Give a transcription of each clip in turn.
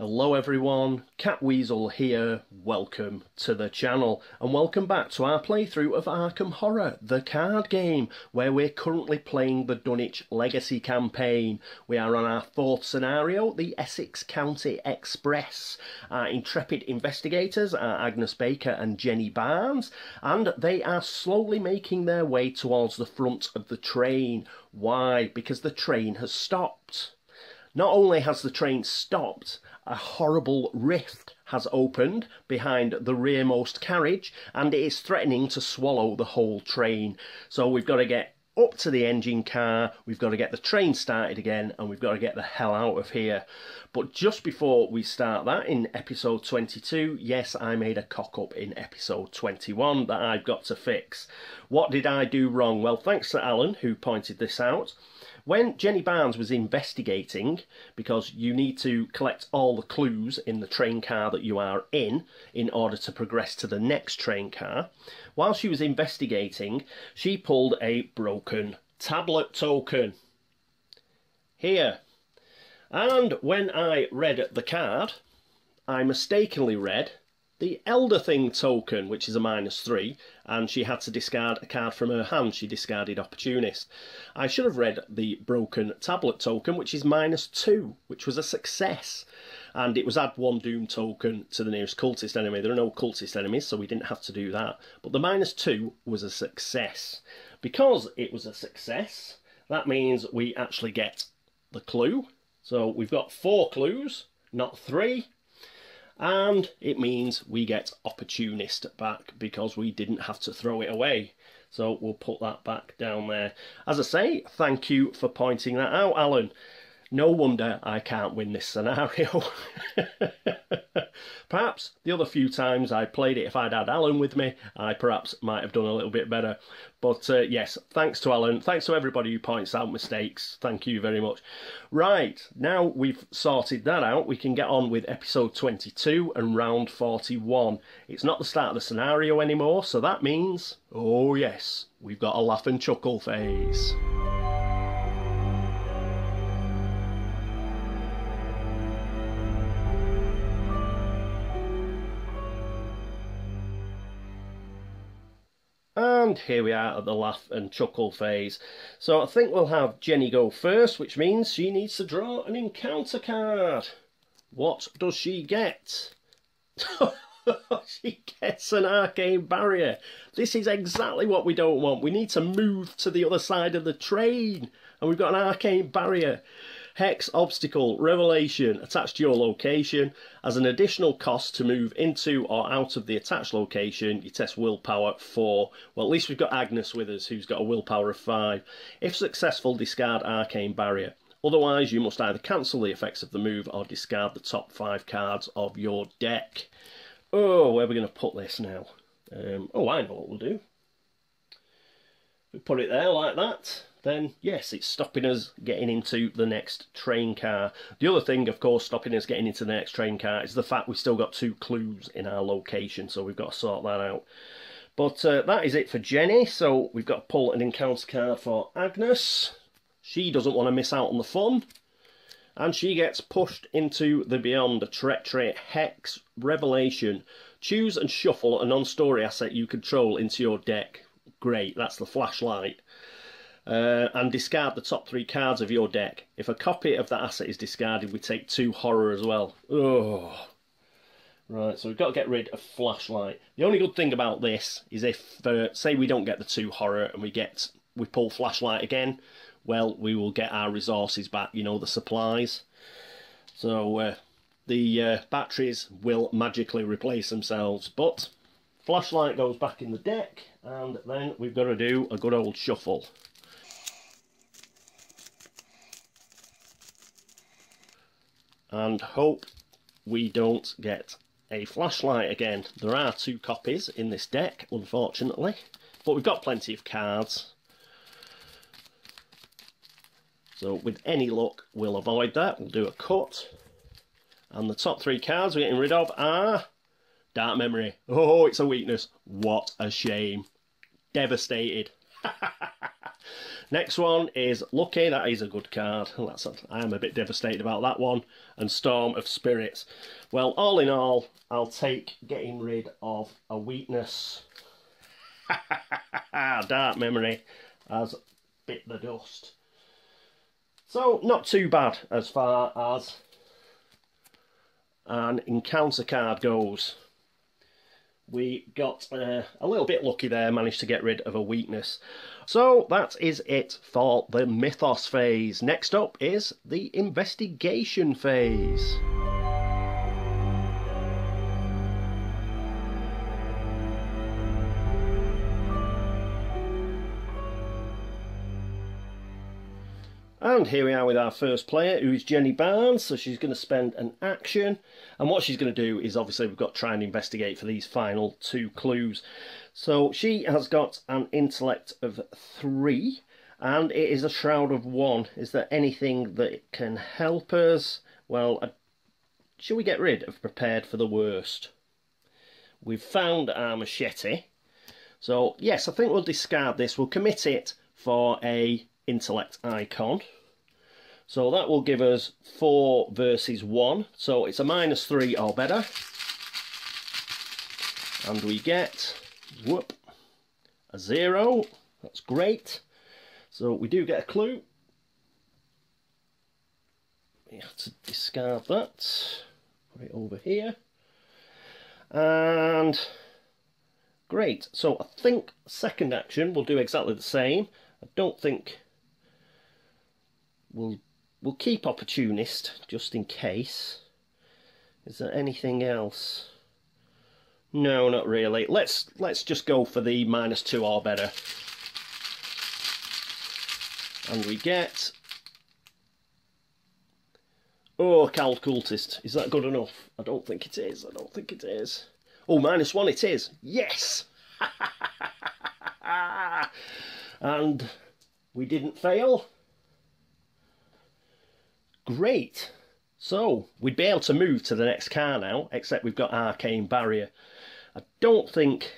Hello everyone, Catweazle here, welcome to the channel and welcome back to our playthrough of Arkham Horror, the card game, where we're currently playing the Dunwich Legacy campaign. We are on our fourth scenario, the Essex County Express. Our intrepid investigators are Agnes Baker and Jenny Barnes, and they are slowly making their way towards the front of the train. Why? Because the train has stopped. Not only has the train stopped, a horrible rift has opened behind the rearmost carriage and it is threatening to swallow the whole train. So we've got to get up to the engine car, we've got to get the train started again, and we've got to get the hell out of here. But just before we start that, in episode 22, yes, I made a cock-up in episode 21 that I've got to fix. What did I do wrong? Well, thanks to Alan, who pointed this out. When Jenny Barnes was investigating, because you need to collect all the clues in the train car that you are in order to progress to the next train car, while she was investigating, she pulled a broken tablet token. Here. And when I read the card, I mistakenly read the Elder Thing token, which is a -3, and she had to discard a card from her hand. She discarded Opportunist. I should have read the Broken Tablet token, which is -2, which was a success. And it was add 1 Doom token to the nearest cultist enemy. There are no cultist enemies, so we didn't have to do that. But the -2 was a success. Because it was a success, that means we actually get the clue. So we've got 4 clues, not 3. And it means we get Opportunist back because we didn't have to throw it away. So we'll put that back down there. As I say, thank you for pointing that out, Alan. No wonder I can't win this scenario. Perhaps the other few times I played it, if I'd had Alan with me, I perhaps might have done a little bit better. But yes, thanks to Alan. Thanks to everybody who points out mistakes. Thank you very much. Right, now we've sorted that out, we can get on with episode 22 and round 41. It's not the start of the scenario anymore, so that means, oh yes, we've got a laugh and chuckle phase. And here we are at the laugh and chuckle phase. So I think we'll have Jenny go first, which means she needs to draw an encounter card. What does she get? She gets an arcane barrier. This is exactly what we don't want. We need to move to the other side of the train. And we've got an arcane barrier. Hex, obstacle, revelation, attached to your location. As an additional cost to move into or out of the attached location, you test willpower 4. Well, at least we've got Agnes with us, who's got a willpower of 5. If successful, discard arcane barrier. Otherwise, you must either cancel the effects of the move or discard the top 5 cards of your deck. Oh, where are we going to put this now? Oh, I know what we'll do. We put it there like that. Then yes, it's stopping us getting into the next train car. The other thing, of course, stopping us getting into the next train car is the fact we've still got 2 clues in our location, so we've got to sort that out. But that is it for Jenny, so we've got to pull an encounter card for Agnes. She doesn't want to miss out on the fun, and she gets pushed into the Beyond, a treachery, hex, revelation. Choose and shuffle a non-story asset you control into your deck. Great, that's the flashlight. And discard the top 3 cards of your deck. If a copy of that asset is discarded, we take 2 horror as well. Oh. Right, so we've got to get rid of flashlight. The only good thing about this is if, say we don't get the 2 horror and we pull flashlight again, well, we will get our resources back, you know, the supplies. So the batteries will magically replace themselves, but flashlight goes back in the deck, and then we've got to do a good old shuffle. And hope we don't get a flashlight again. There are 2 copies in this deck, unfortunately, but we've got plenty of cards. So with any luck, we'll avoid that. We'll do a cut. And the top 3 cards we're getting rid of are Dark Memory. Oh, it's a weakness. What a shame. Devastated. Next one is Lucky. That is a good card. I am a bit devastated about that one. And Storm of Spirits. Well, all in all, I'll take getting rid of a weakness. Dark Memory has bit the dust. So, not too bad as far as an encounter card goes. We got a little bit lucky there, managed to get rid of a weakness. So that is it for the Mythos phase. Next up is the Investigation phase. And here we are with our first player, who is Jenny Barnes. So she's going to spend an action. And what she's going to do is, obviously, we've got to try and investigate for these final 2 clues. So she has got an intellect of 3. And it is a shroud of 1. Is there anything that can help us? Well, should we get rid of Prepared for the Worst? We've found our machete. So, yes, I think we'll discard this. We'll commit it for a intellect icon. So that will give us 4 versus 1. So it's a -3 or better. And we get, whoop, a 0. That's great. So we do get a clue. We have to discard that. Put it over here. And great. So I think second action will do exactly the same. I don't think we'll keep Opportunist just in case. Is there anything else? No, not really. Let's just go for the -2 or better. And we get, oh, Cal Cultist. Is that good enough? I don't think it is. I don't think it is. Oh, -1 it is. Yes! And we didn't fail. Great. So, we'd be able to move to the next car now, except we've got Arcane Barrier. I don't think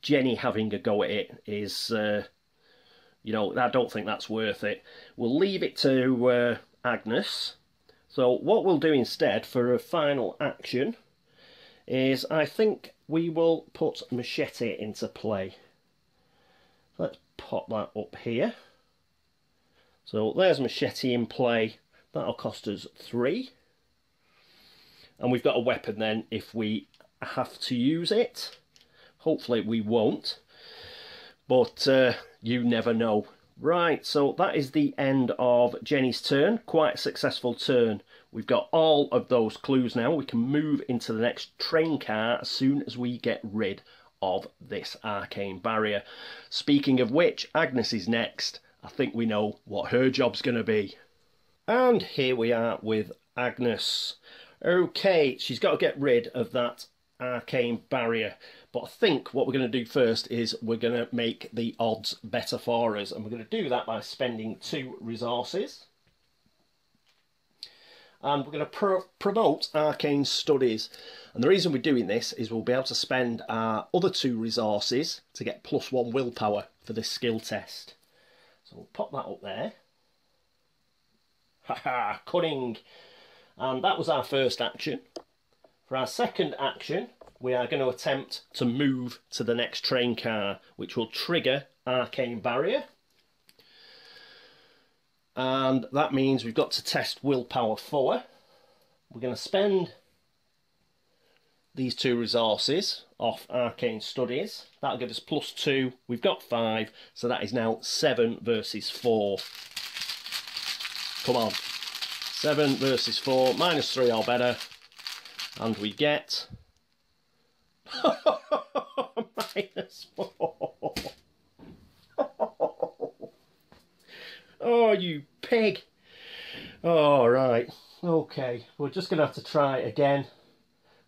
Jenny having a go at it is, you know, I don't think that's worth it. We'll leave it to Agnes. So, what we'll do instead for a final action is, I think we will put Machete into play. Let's pop that up here. So, there's Machete in play. That'll cost us 3. And we've got a weapon then if we have to use it. Hopefully we won't. But you never know. Right, so that is the end of Jenny's turn. Quite a successful turn. We've got all of those clues now. We can move into the next train car as soon as we get rid of this Arcane Barrier. Speaking of which, Agnes is next. I think we know what her job's going to be. And here we are with Agnes. Okay, she's got to get rid of that Arcane Barrier. But I think what we're going to do first is we're going to make the odds better for us. And we're going to do that by spending 2 resources. And we're going to promote Arcane Studies. And the reason we're doing this is we'll be able to spend our other 2 resources to get +1 willpower for this skill test. So we'll pop that up there. Haha, cunning. And that was our first action. For our second action, we are going to attempt to move to the next train car, which will trigger Arcane Barrier. And that means we've got to test willpower 4. We're going to spend these 2 resources off Arcane Studies. That'll give us +2. We've got 5, so that is now 7 versus 4. Come on. 7 versus 4, -3 or better. And we get -4. Oh, you pig. All right. Okay. We're just going to have to try again.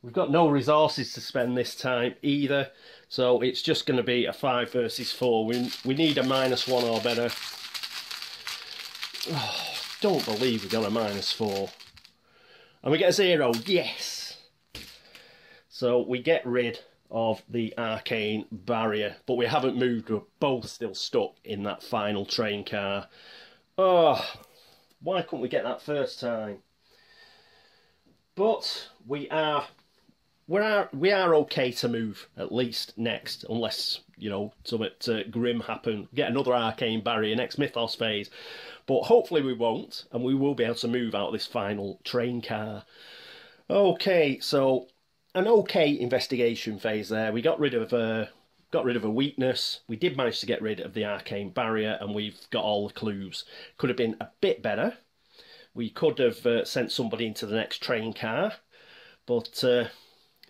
We've got no resources to spend this time either. So it's just going to be a 5 versus 4. We need a -1 or better. Oh. Don't believe we got a -4. And we get a 0. Yes! So we get rid of the arcane barrier, but we haven't moved. We're both still stuck in that final train car. Oh, why couldn't we get that first time? But we are okay to move at least next, unless, you know, something grim happen. Get another arcane barrier next mythos phase, but hopefully we won't, and we will be able to move out of this final train car. Okay, so an okay investigation phase there. We got rid of a weakness. We did manage to get rid of the arcane barrier, and we've got all the clues. Could have been a bit better. We could have sent somebody into the next train car, but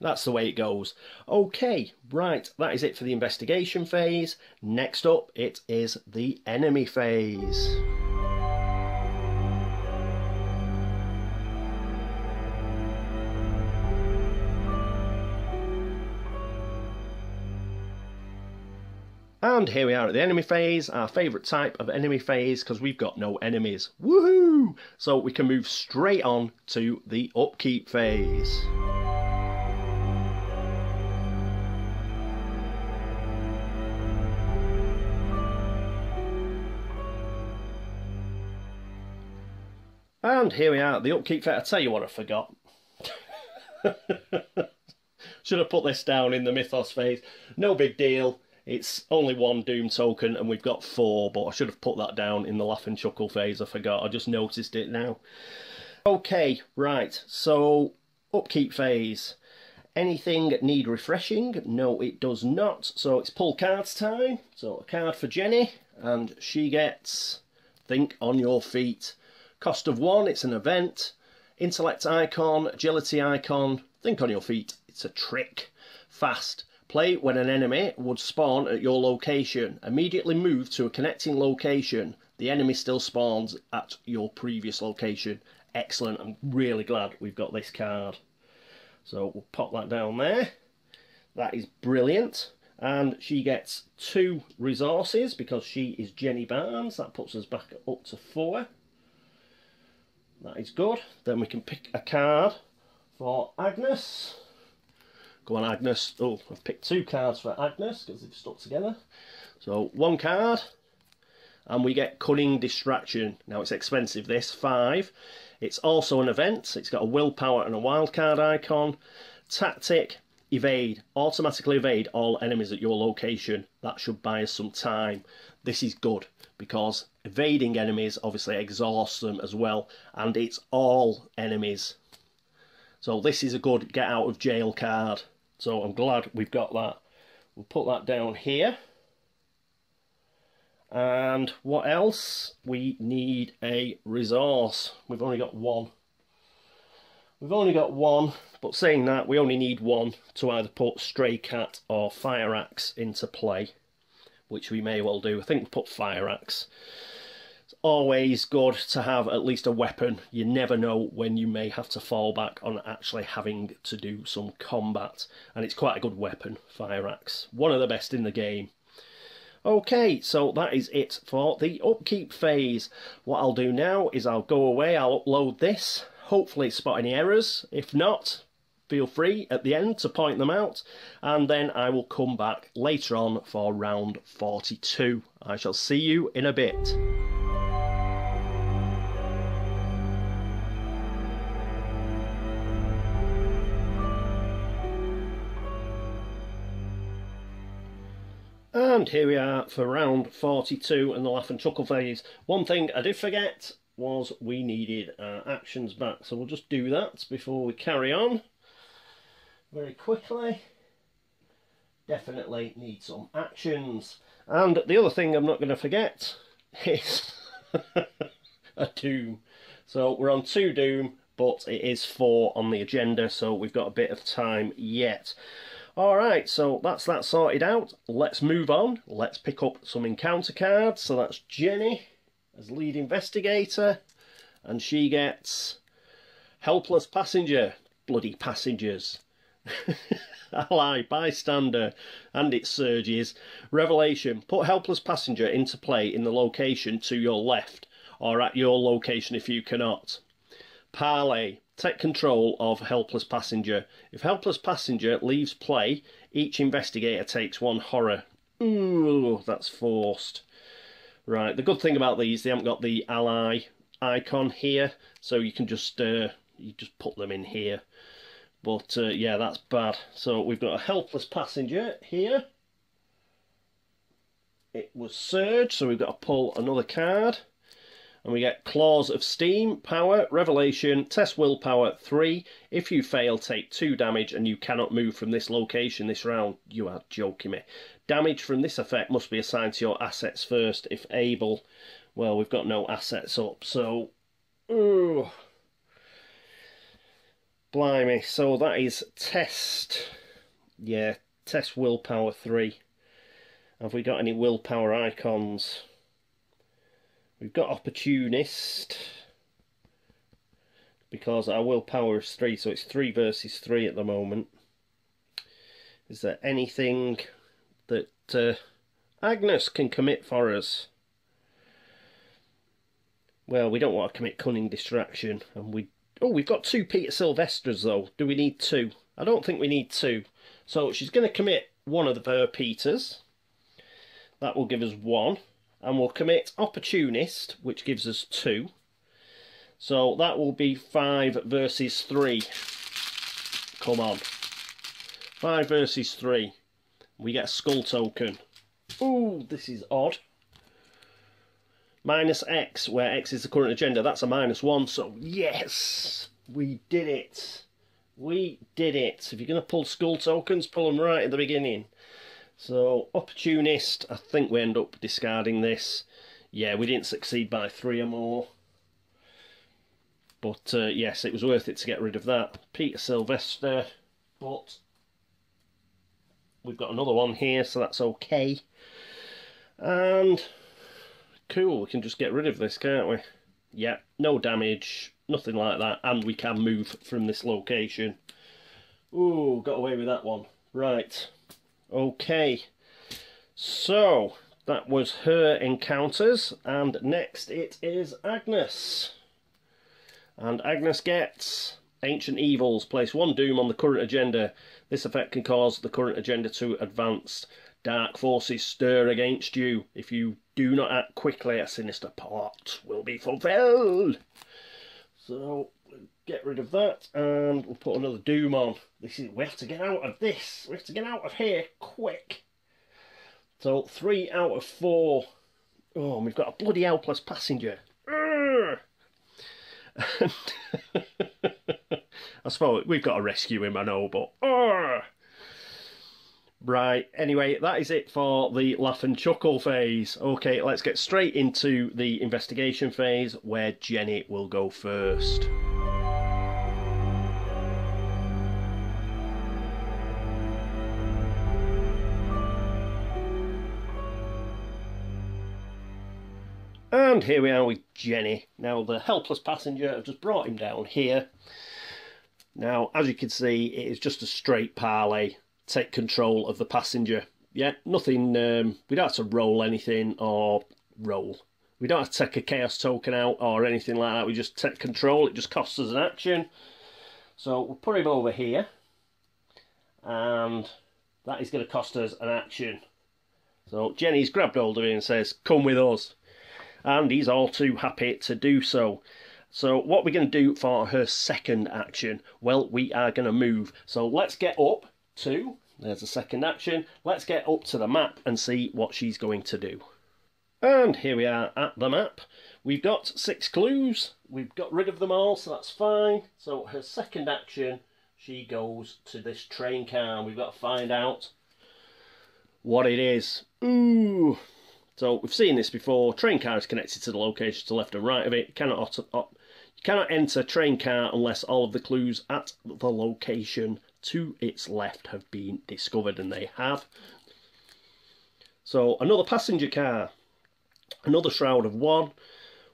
that's the way it goes. Okay, right, that is it for the investigation phase. Next up, it is the enemy phase. And here we are at the enemy phase, our favourite type of enemy phase, because we've got no enemies. Woohoo! So we can move straight on to the upkeep phase. And here we are at the upkeep phase. I tell you what I forgot. Should have put this down in the mythos phase. No big deal. It's only one doom token and we've got 4, but I should have put that down in the laugh and chuckle phase. I forgot, I just noticed it now. Okay, right, so upkeep phase. Anything need refreshing? No, it does not. So it's pull cards time. So a card for Jenny, and she gets Think on Your Feet. Cost of 1, it's an event. Intellect icon, agility icon, Think on Your Feet. It's a trick. Fast. Play when an enemy would spawn at your location. Immediately move to a connecting location. The enemy still spawns at your previous location. Excellent. I'm really glad we've got this card. So we'll pop that down there. That is brilliant. And she gets 2 resources because she is Jenny Barnes. That puts us back up to 4. That is good. Then we can pick a card for Agnes. Go on, Agnes. Oh, I've picked 2 cards for Agnes because they've stuck together. So 1 card, and we get Cunning Distraction. Now it's expensive, this, 5. It's also an event. It's got a willpower and a wildcard icon. Tactic, evade. Automatically evade all enemies at your location. That should buy us some time. This is good because evading enemies obviously exhausts them as well, and it's all enemies. So this is a good get out of jail card. So I'm glad we've got that. We'll put that down here. And what else? We need a resource. We've only got 1. We've only got 1, but saying that, we only need 1 to either put Stray Cat or Fire Axe into play, which we may well do. I think we'll put Fire Axe. It's always good to have at least a weapon. You never know when you may have to fall back on actually having to do some combat. And it's quite a good weapon, Fire Axe. One of the best in the game. Okay, so that is it for the upkeep phase. What I'll do now is I'll go away, I'll upload this. Hopefully spot any errors. If not, feel free at the end to point them out. And then I will come back later on for round 42. I shall see you in a bit. And here we are for round 42 and the laugh and chuckle phase. One thing I did forget was we needed our actions back, so we'll just do that before we carry on very quickly. Definitely need some actions. And the other thing I'm not going to forget is a doom. So we're on 2 doom, but it is 4 on the agenda, so we've got a bit of time yet. Alright, so that's that sorted out. Let's move on. Let's pick up some encounter cards. So that's Jenny as lead investigator, and she gets Helpless Passenger. Bloody passengers. Ally, bystander, and it surges. Revelation. Put Helpless Passenger into play in the location to your left, or at your location if you cannot. Parley. Take control of helpless passenger. If helpless passenger leaves play, each investigator takes 1 horror. Ooh, that's forced. Right, the good thing about these, they haven't got the ally icon here, so you can just put them in here. But yeah, that's bad. So we've got a helpless passenger here. It was Surge, so we've got to pull another card. And we get Claws of Steam, Power, Revelation, Test Willpower 3. If you fail, take 2 damage and you cannot move from this location this round. You are joking me. Damage from this effect must be assigned to your assets first, if able. Well, we've got no assets up, so... Ooh. Blimey, so that is Test... Yeah, Test Willpower 3. Have we got any willpower icons? We've got Opportunist, because our willpower is 3, so it's 3 versus 3 at the moment. Is there anything that Agnes can commit for us? Well, we don't want to commit Cunning Distraction, and we've got 2 Peter Sylvesters though. Do we need 2? I don't think we need 2. So she's going to commit one of her Peters. That will give us 1. And we'll commit Opportunist, which gives us 2. So that will be 5 versus 3. Come on. 5 versus 3. We get a skull token. Ooh, this is odd. Minus X, where X is the current agenda. That's a -1, so yes! We did it. We did it. If you're going to pull skull tokens, pull them right at the beginning. So, Opportunist, I think we end up discarding this. Yeah, we didn't succeed by 3 or more. But, yes, it was worth it to get rid of that. Peter Sylvester, but we've got another one here, so that's okay. And, cool, we can just get rid of this, can't we? Yeah, no damage, nothing like that, and we can move from this location. Ooh, got away with that one. Right. Okay, so that was her encounters, and next it is Agnes. And Agnes gets Ancient Evils. Place 1 doom on the current agenda. This effect can cause the current agenda to advance. Dark forces stir against you. If you do not act quickly, a sinister plot will be fulfilled. So get rid of that, and we'll put another doom on. We have to get out of this. We have to get out of here quick. So 3 out of 4. Oh, and we've got a bloody helpless passenger. I suppose we've got to rescue him, I know, but right, anyway, that is it for the laugh and chuckle phase. Okay, let's get straight into the investigation phase, where Jenny will go first. And here we are with Jenny. Now, the helpless passenger, I've just brought him down here. Now, as you can see, it is just a straight parley. Take control of the passenger. Yeah, nothing, we don't have to roll anything or roll. We don't have to take a chaos token out or anything like that. We just take control. It just costs us an action. So we'll put him over here. And that is going to cost us an action. So Jenny's grabbed hold of him and says, "Come with us." And he's all too happy to do so. So what we're going to do for her second action, well, we are going to move. So let's get up to, there's a second action, let's get up to the map and see what she's going to do. And here we are at the map. We've got 6 clues. We've got rid of them all, so that's fine. So her second action, she goes to this train car. We've got to find out what it is. Ooh. So we've seen this before. Train car is connected to the location to the left and right of it. You cannot enter train car unless all of the clues at the location to its left have been discovered, and they have. So another passenger car. Another shroud of 1.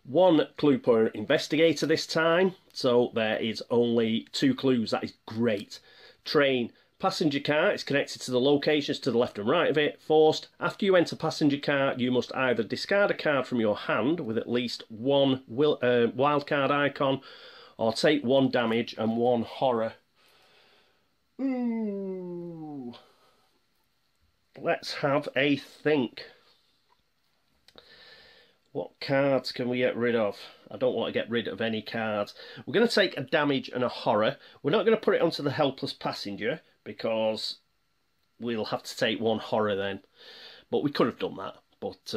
1 clue per investigator this time. So there is only 2 clues. That is great. Train. Passenger car is connected to the locations to the left and right of it. Forced. After you enter passenger car, you must either discard a card from your hand with at least 1 wildcard icon, or take 1 damage and 1 horror. Ooh. Let's have a think. What cards can we get rid of? I don't want to get rid of any cards. We're going to take a damage and a horror. We're not going to put it onto the helpless passenger because we'll have to take 1 horror then. But we could have done that. But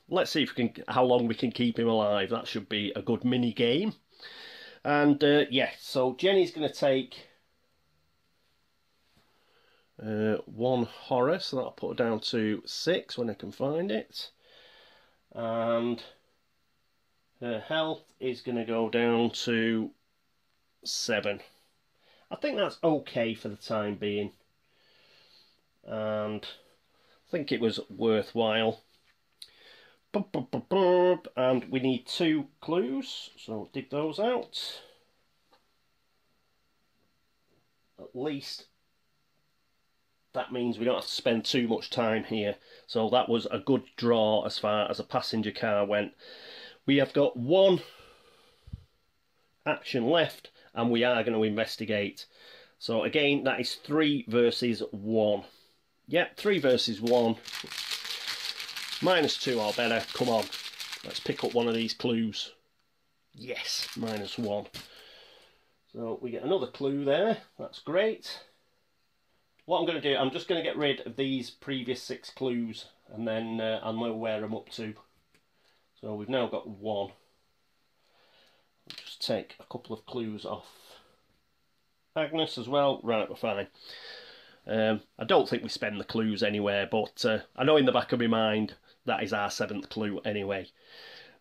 let's see if we can, how long we can keep him alive. That should be a good mini game. And yeah, so Jenny's going to take 1 horror, so that'll put her down to 6 when I can find it. And her health is going to go down to 7. I think that's okay for the time being. And I think it was worthwhile. And we need 2 clues, so dig those out. At least that means we don't have to spend too much time here. So that was a good draw as far as a passenger car went. We have got 1 action left and we are going to investigate. So again, that is 3 versus 1. Yep, 3 versus 1. -2 or better. Come on, let's pick up one of these clues. Yes, -1. So we get another clue there. That's great. What I'm going to do, I'm just going to get rid of these previous 6 clues and then I'll know where I'm up to. So we've now got 1. I'll just take a couple of clues off Agnes as well. Right, we're fine. I don't think we spend the clues anywhere, but I know in the back of my mind that is our 7th clue anyway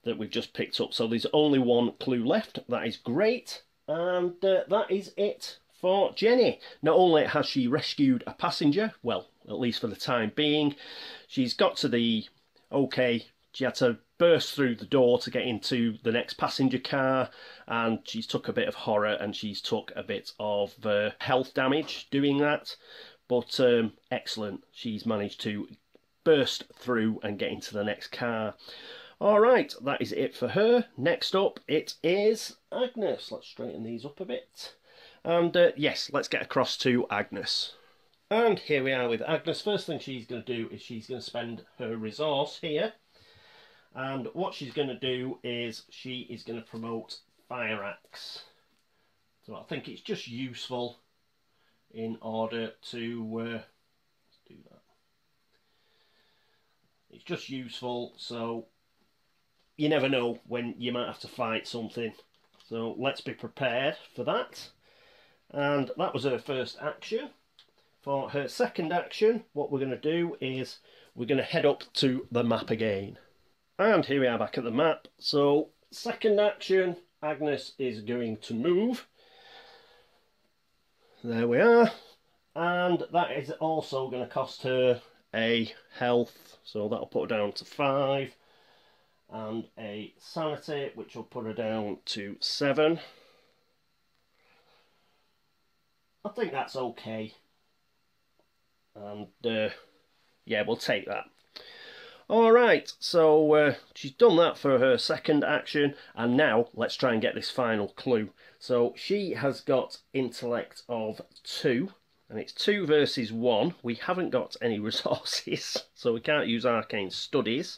that we've just picked up. So there's only 1 clue left. That is great. And that is it for Jenny. Not only has she rescued a passenger, well, at least for the time being, she's got to the, okay, she had to burst through the door to get into the next passenger car, and she's took a bit of horror and she's took a bit of health damage doing that. But excellent, she's managed to burst through and get into the next car. Alright, that is it for her. Next up, it is Agnes. Let's straighten these up a bit. And yes, let's get across to Agnes. And here we are with Agnes. First thing she's going to do is she's going to spend her resource here. And what she's going to do is she is going to promote Fire Axe. So I think it's just useful in order to let's do that. It's just useful, so you never know when you might have to fight something. So let's be prepared for that. And that was her first action. For her second action, what we're going to do is we're going to head up to the map again. And here we are back at the map. So second action, Agnes is going to move. There we are. And that is also going to cost her a health. So that'll put her down to 5. And a sanity, which will put her down to 7. I think that's okay. And yeah, we'll take that. Alright, so she's done that for her second action, and now let's try and get this final clue. So she has got intellect of 2, and it's 2 versus 1. We haven't got any resources, so we can't use arcane studies.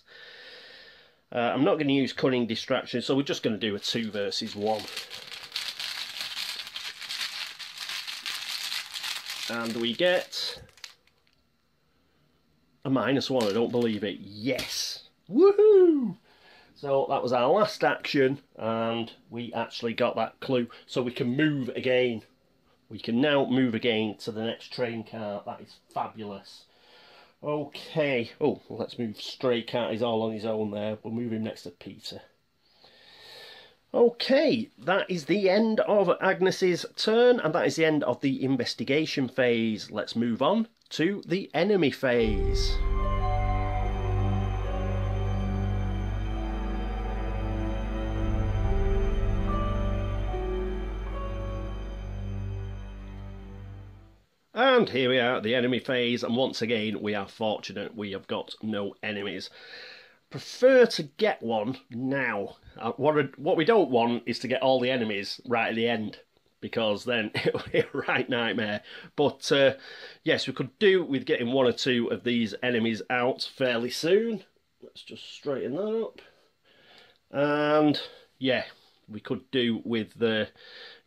I'm not going to use cunning distraction, so we're just going to do a 2 versus 1. And we get a -1, I don't believe it. Yes! Woohoo! So that was our last action, and we actually got that clue. So we can move again. We can now move again to the next train car. That is fabulous. Okay. Oh, let's move Stray Cat. He's all on his own there. We'll move him next to Peter. Okay, that is the end of Agnes's turn, and that is the end of the investigation phase. Let's move on to the enemy phase. And here we are at the enemy phase, and once again we are fortunate we have got no enemies. prefer to get one now. What we don't want is to get all the enemies right at the end, because then it'll be a right nightmare. But yes, we could do with getting one or two of these enemies out fairly soon. Let's just straighten that up. And yeah, we could do with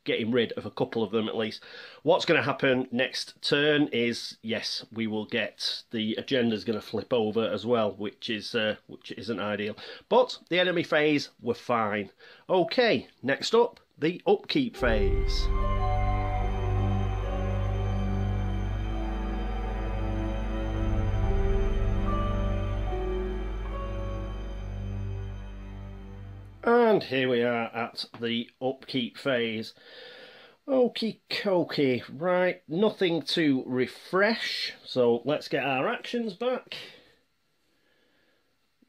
getting rid of a couple of them at least. What's going to happen next turn is, yes, we will get the agenda's going to flip over as well, which isn't ideal. But the enemy phase, we're fine. Okay, next up, the upkeep phase. And here we are at the upkeep phase. Okie dokie, right, nothing to refresh, so let's get our actions back.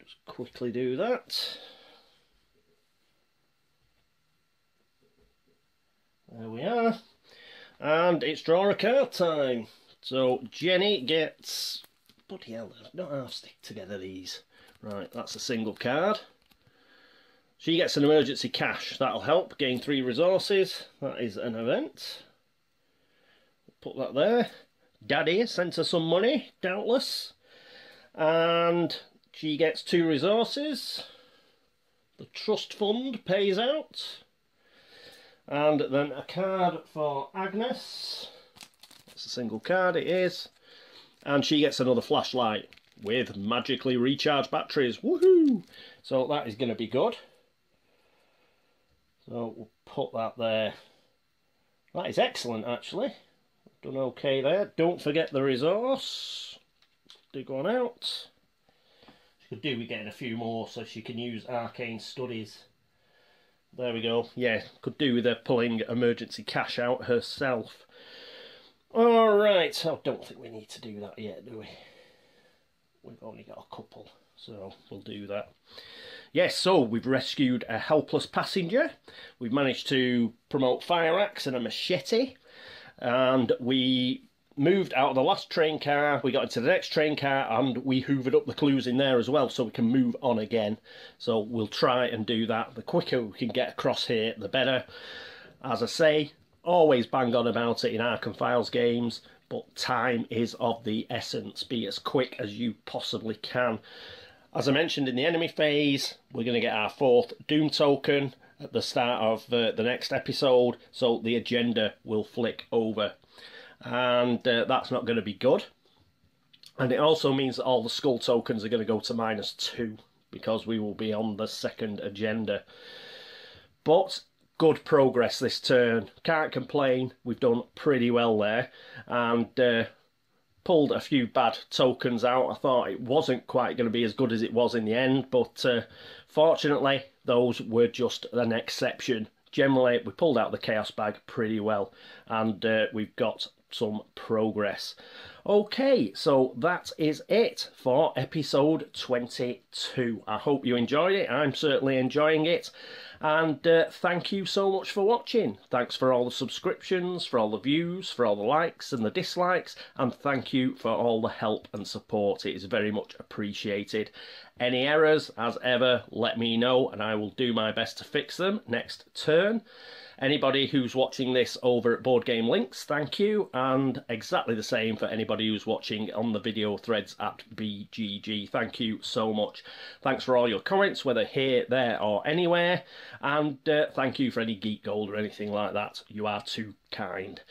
Just quickly do that. There we are. And it's draw a card time. So Jenny gets... Bloody hell, they're not half stick together, these. Right, that's a single card. She gets an emergency cash. That'll help. Gain 3 resources. That is an event. Put that there. Daddy sent her some money, doubtless. And she gets 2 resources. The trust fund pays out. And then a card for Agnes. That's a single card, it is. And she gets another flashlight with magically recharged batteries. Woohoo! So that is going to be good. So we'll put that there. That is excellent, actually. Done okay there. Don't forget the resource. Dig one out. She could do with getting a few more so she can use arcane studies. There we go. Yeah, could do with her pulling emergency cash out herself. Alright, I don't think we need to do that yet, do we? We've only got a couple, so we'll do that. Yes, so we've rescued a helpless passenger. We've managed to promote fire axe and a machete. And we moved out of the last train car, we got into the next train car, and we hoovered up the clues in there as well so we can move on again. So we'll try and do that. The quicker we can get across here, the better. As I say, always bang on about it in Arkham Files games, but time is of the essence. Be as quick as you possibly can. As I mentioned in the enemy phase, we're going to get our 4th Doom token at the start of the next episode, so the agenda will flick over. And that's not going to be good. And it also means that all the skull tokens are going to go to -2, because we will be on the 2nd agenda. But good progress this turn. Can't complain. We've done pretty well there. And pulled a few bad tokens out. I thought it wasn't quite going to be as good as it was in the end, but fortunately those were just an exception. Generally we pulled out the chaos bag pretty well, and we've got some progress. Okay, so that is it for episode 22. I hope you enjoyed it. I'm certainly enjoying it. And thank you so much for watching. Thanks for all the subscriptions, for all the views, for all the likes and the dislikes, and thank you for all the help and support. It is very much appreciated. Any errors, as ever, let me know and I will do my best to fix them next turn. Anybody who's watching this over at Board Game Links, thank you, and exactly the same for anybody who's watching on the video threads at BGG. Thank you so much. Thanks for all your comments, whether here, there or anywhere, and thank you for any geek gold or anything like that. You are too kind.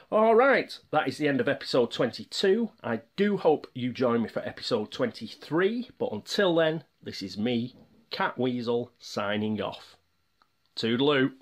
Alright, that is the end of episode 22. I do hope you join me for episode 23, but until then, this is me, Catweazle, signing off. Toodaloo.